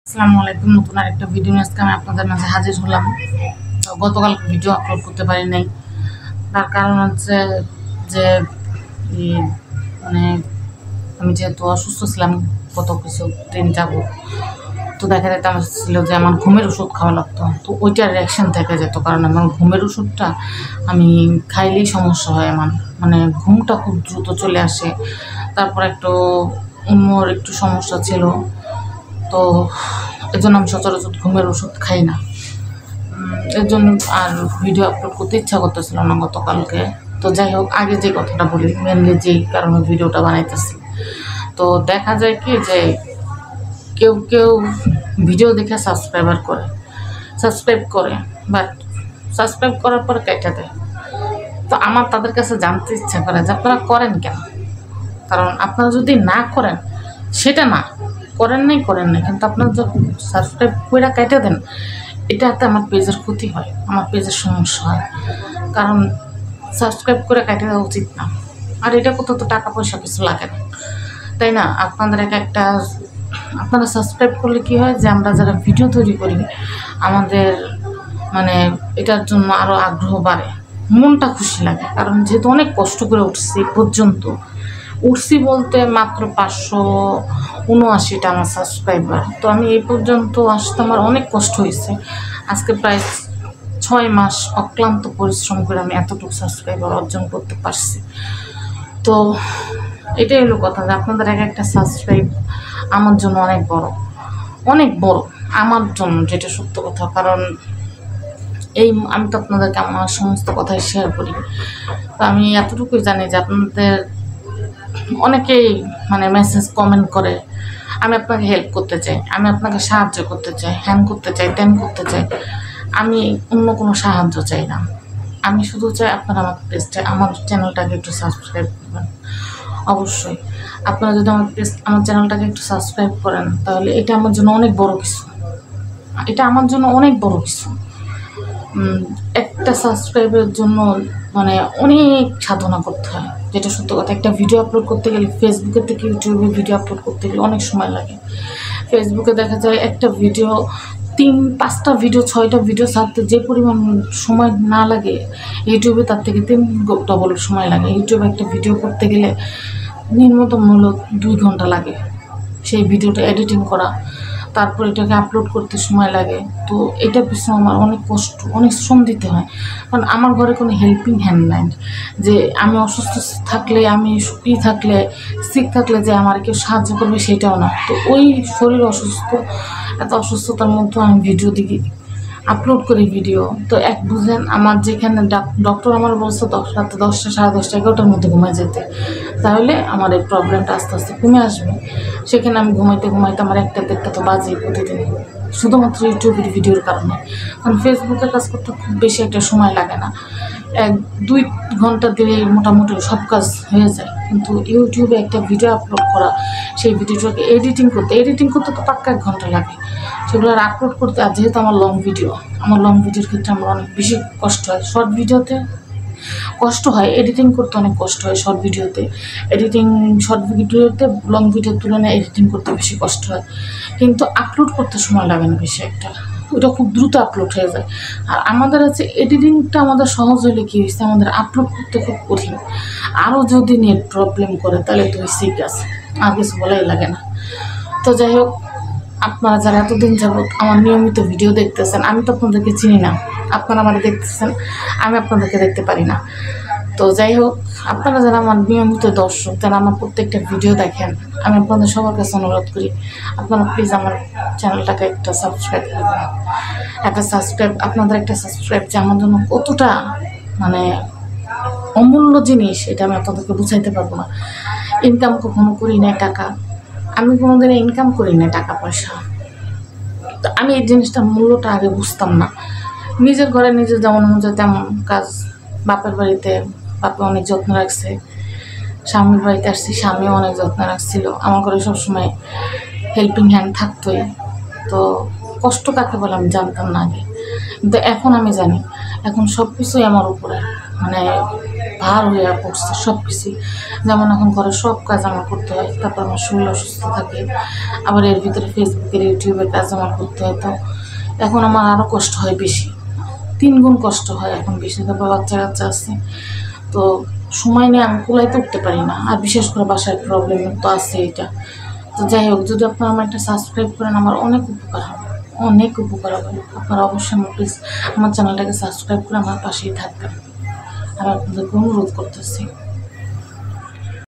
আসসালামু আলাইকুম। নতুন আরেকটা ভিডিও নিয়ে আজকে আমি আপনাদের মাঝে হাজির হলাম। তো গতকাল ভিডিও আপলোড করতে পারি নাই, তার কারণ হচ্ছে যে মানে আমি যেহেতু অসুস্থ ছিলাম গত কিছু দিন যাব, তো দেখা যেত আমার ছিল যে আমার ঘুমের ওষুধ খাওয়া লাগতো, তো ওইটার রিয়াকশান থেকে যেত। কারণ আমার ঘুমের ওষুধটা আমি খাইলেই সমস্যা হয়, আমার মানে ঘুমটা খুব দ্রুত চলে আসে। তারপর অন্যর একটু সমস্যা ছিল, তো এর জন্য আমি সচরাচর ঘুমের ওষুধ খাই না। এর জন্য আর ভিডিও আপলোড করতে ইচ্ছা করতেছিল না গতকালকে। তো যাই হোক, আগে যে কথাটা বলি, মেনলি যেই কারণে ভিডিওটা বানাইতেছি, তো দেখা যায় কি যে কেউ কেউ ভিডিও দেখে সাবস্ক্রাইব করে, বাট সাবস্ক্রাইব করার পর কেটে দেয়। তো আমার তাদের কাছে জানতে ইচ্ছা করে যে আপনারা করেন কেন? কারণ আপনারা যদি না করেন, সেটা না করেন নাই, কিন্তু আপনারা যখন সাবস্ক্রাইব করে কেটে দেন, এটাতে আমার পেজের ক্ষতি হয়, আমার পেজের সমস্যা হয়। কারণ সাবস্ক্রাইব করে কেটে দেওয়া উচিত না। আর এটা কোথাও তো টাকা পয়সা কিছু লাগে না, তাই না? আপনারা সাবস্ক্রাইব করলে কি হয় যে আমরা যারা ভিডিও তৈরি করি, আমাদের মানে এটার জন্য আরও আগ্রহ বাড়ে, মনটা খুশি লাগে। কারণ যেহেতু অনেক কষ্ট করে উঠছি বলতে মাত্র 579টা আমার সাবস্ক্রাইবার। তো আমি এই পর্যন্ত আসতে আমার অনেক কষ্ট হয়েছে। আজকে প্রায় 6 মাস অক্লান্ত পরিশ্রম করে আমি এতটুকু সাবস্ক্রাইবার অর্জন করতে পারছি। তো এটাই হলো কথা, যে আপনাদের একটা সাবস্ক্রাইব আমার জন্য অনেক বড় আমার জন্য, যেটা সত্য কথা। কারণ আমি তো আপনাদেরকে আমার সমস্ত কথাই শেয়ার করি। তো আমি এতটুকুই জানি যে আপনাদের অনেকেই মেসেজ কমেন্ট করে, আমি আপনাকে হেল্প করতে চাই, আমি আপনাকে সাহায্য করতে চাই, হ্যান করতে চাই, ত্যান করতে চাই। আমি অন্য কোনো সাহায্য চাই না, আমি শুধু চাই আপনারা আমার চ্যানেলটাকে একটু সাবস্ক্রাইব করবেন। অবশ্যই আপনারা যদি আমার চ্যানেলটাকে একটু সাবস্ক্রাইব করেন, তাহলে এটা আমার জন্য অনেক বড় কিছু। একটা সাবস্ক্রাইবের জন্য অনেক সাধনা করতে হয়, যেটা সত্য কথা। একটা ভিডিও আপলোড করতে গেলে, ফেসবুকের থেকে ইউটিউবে ভিডিও আপলোড করতে গেলে অনেক সময় লাগে। ফেসবুকে দেখা যায় একটা ভিডিও 3-5টা ভিডিও 6টা ভিডিও ছাড়তে যে পরিমাণ সময় না লাগে, ইউটিউবে তার থেকে 3 ডবল সময় লাগে। ইউটিউবে একটা ভিডিও করতে গেলে নিম্নতম হলো 2 ঘন্টা লাগে, সেই ভিডিওটা এডিটিং করা, তারপর এটাকে আপলোড করতে সময় লাগে। তো এটার পিছনে আমার অনেক কষ্ট, অনেক শ্রম দিতে হয়। কারণ আমার ঘরে কোনো হেল্পিং হ্যান্ড নাই, যে আমি অসুস্থ থাকলে, আমি সুখী থাকলে, সিক থাকলে যে আমার কেউ সাহায্য করবে, সেটাও না। তো ওই শরীর এত অসুস্থতার মধ্যে আমি ভিডিও দেখি, আপলোড করি ভিডিও। তো বুঝলেন, আমার যেখানে ডক্টর আমার বলছে রাতে 10টা, 10:30, 11টার মধ্যে ঘুমায় যেতে, তাহলে আমার এই প্রবলেমটা আস্তে আস্তে কমে আসবে। সেখানে আমি ঘুমাইতে আমার 1টা-1:30 তো বাজে প্রতিদিন, শুধুমাত্র ইউটিউবের ভিডিওর কারণে। কারণ ফেসবুকে কাজ করতে খুব বেশি একটা সময় লাগে না, 1-2 ঘন্টা দিলেই মোটামুটি সব কাজ হয়ে যায়। কিন্তু ইউটিউবে একটা ভিডিও আপলোড করা, সেই ভিডিওটাকে এডিটিং করতে তো পাক্কা 1 ঘন্টা লাগে, সেগুলো আপলোড করতে। আর যেহেতু আমার লং ভিডিওর ক্ষেত্রে আমার অনেক বেশি কষ্ট হয়। শর্ট ভিডিওতে কষ্ট হয়, এডিটিং করতে অনেক কষ্ট হয় শর্ট ভিডিওতে। লং ভিডিওর তুলনায় এডিটিং করতে বেশি কষ্ট হয়, কিন্তু আপলোড করতে সময় লাগে না বেশি একটা, ওটা খুব দ্রুত আপলোড হয়ে যায়। আর আমাদের আছে এডিটিংটা আমাদের সহজ হলে কী হয়েছে, আমাদের আপলোড করতে খুব কঠিন। আরও যদি নেট প্রবলেম করে, তাহলে তো ঠিক আছে, আর কিছু বলাই লাগে না। তো যাই হোক, আপনারা যারা এতদিন যাবৎ আমার নিয়মিত ভিডিও দেখতেছেন, আমি তো আপনাদেরকে চিনি না, আপনারা আমার দেখতেছেন, আমি আপনাদেরকে দেখতে পারি না। তো যাই হোক, আপনারা যারা আমার নিয়মিত দর্শক, যারা আমার প্রত্যেকটা ভিডিও দেখেন, আমি আপনাদের সবার কাছে অনুরোধ করি, আপনারা প্লিজ আমার চ্যানেলটাকে একটা সাবস্ক্রাইব করবেন। আপনাদের একটা সাবস্ক্রাইব যে আমার জন্য কতটা অমূল্য জিনিস, এটা আমি আপনাদেরকে বুঝাইতে পারবো না। ইনকাম কখনো করি না টাকা, আমি কোনোদিন ইনকাম করি না টাকা পয়সা। তো আমি এই জিনিসটার মূল্যটা আগে বুঝতাম না। নিজের ঘরে নিজের যেমন অনুযায়ী তেমন কাজ, বাপের বাড়িতে বাপে অনেক যত্ন রাখছে, স্বামীর বাড়িতে আসছি, স্বামীও অনেক যত্ন রাখছিল, আমার ঘরে সবসময় হেল্পিং হ্যান্ড থাকতোই। তো কষ্ট কাকে বলে আমি জানতাম না আগে, কিন্তু এখন আমি জানি। এখন সব কিছুই আমার উপরে, ভার হয়ে পড়ছে সব কিছু। যেমন এখন ঘরে সব কাজ আমার করতে হয়, তারপর আমার শরীর অসুস্থ থাকে, আবার এর ভিতরে ফেসবুকের ইউটিউবের কাজ আমার করতে হয়। তো এখন আমার আরও কষ্ট হয় বেশি, 3 গুণ কষ্ট হয় এখন বেশি। তারপর বাচ্চা কাচ্চা আছে, তো সময় নিয়ে আমি কুলাইতে উঠতে পারি না। আর বিশেষ করে বাসায় প্রবলেম তো আছে এটা। তো যাই হোক, যদি আপনারা আমার একটা সাবস্ক্রাইব করেন আমার অনেক উপকার হবে, অনেক উপকার হবে। আপনারা অবশ্যই আমার প্লিজ আমার চ্যানেলটাকে সাবস্ক্রাইব করে আমার পাশেই থাকবেন, আমি আপনাদেরকে অনুরোধ করতেছি।